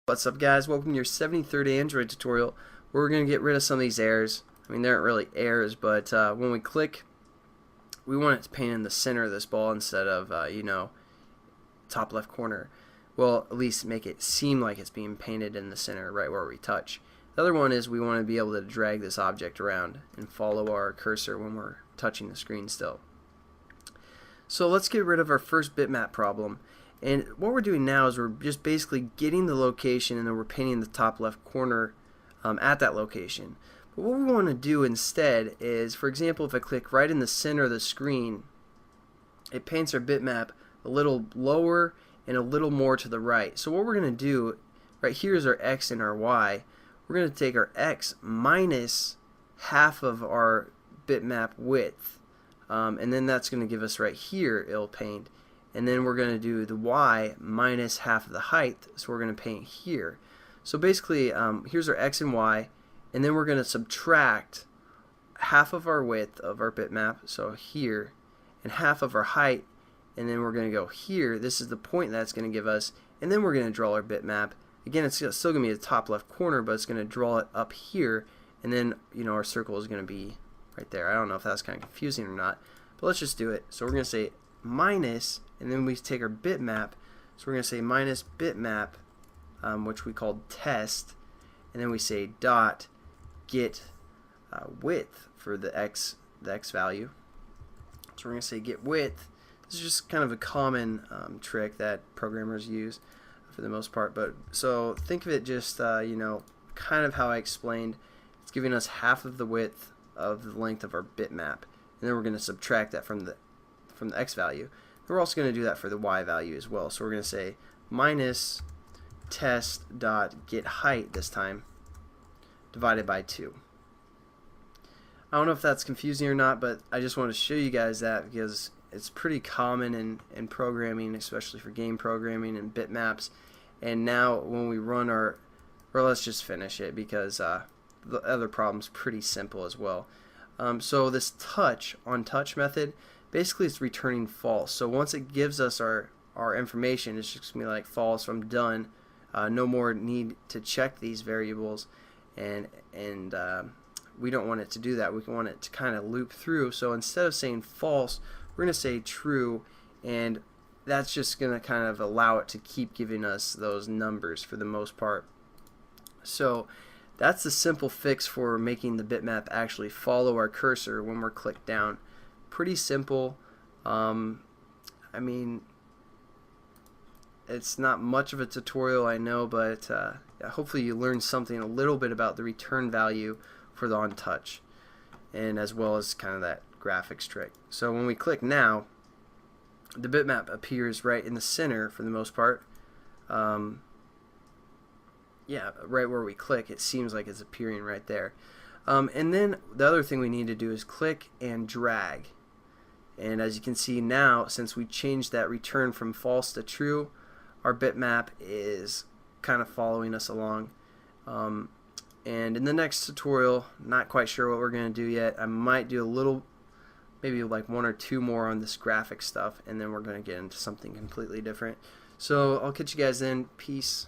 What's up, guys? Welcome to your 73rd Android tutorial where we're going to get rid of some of these errors. I mean, they aren't really errors, but when we click, we want it to paint in the center of this ball instead of, top left corner. Well, at least make it seem like it's being painted in the center right where we touch. The other one is we want to be able to drag this object around and follow our cursor when we're touching the screen still. So let's get rid of our first bitmap problem. And what we're doing now is we're just basically getting the location and then we're painting the top left corner at that location. But what we want to do instead is, for example, if I click right in the center of the screen, it paints our bitmap a little lower and a little more to the right. So what we're going to do, right here is our X and our Y. We're going to take our X minus half of our bitmap width. And then that's going to give us right here, it'll paint. And then we're going to do the Y minus half of the height, so we're going to paint here. So basically, here's our X and Y, and then we're going to subtract half of our width of our bitmap, so here, and half of our height, and then we're going to go here. This is the point that's going to give us, and then we're going to draw our bitmap. Again, it's still going to be the top left corner, but it's going to draw it up here, and then our circle is going to be right there. I don't know if that's kind of confusing or not, but let's just do it. So we're going to say minus, and then we take our bitmap, so we're going to say minus bitmap, which we called test, and then we say dot get width for the x value. So we're going to say get width. This is just kind of a common trick that programmers use for the most part, but so think of it just kind of how I explained. It's giving us half of the width of the length of our bitmap, and then we're going to subtract that from the x value. We're also going to do that for the y value as well. So we're going to say minus test dot get height this time divided by 2. I don't know if that's confusing or not, but I just want to show you guys that because it's pretty common in programming, especially for game programming and bitmaps. And now when we run or let's just finish it because the other problem's pretty simple as well. So this touch on touch method, basically it's returning false. So once it gives us our information, it's just going to be like false, I'm done. No more need to check these variables, and we don't want it to do that. We want it to kind of loop through. So instead of saying false, we're going to say true, and that's just going to kind of allow it to keep giving us those numbers for the most part. So that's the simple fix for making the bitmap actually follow our cursor when we're clicked down. Pretty simple. I mean, it's not much of a tutorial, I know, but hopefully you learned something a little bit about the return value for the on touch, and as well as kind of that graphics trick. So when we click now, the bitmap appears right in the center for the most part. Yeah, right where we click, it seems like it's appearing right there. And then the other thing we need to do is click and drag. And as you can see now, since we changed that return from false to true, our bitmap is kind of following us along. And in the next tutorial, not quite sure what we're going to do yet. I might do a little, maybe like 1 or 2 more on this graphic stuff, and then we're going to get into something completely different. So I'll catch you guys then. Peace.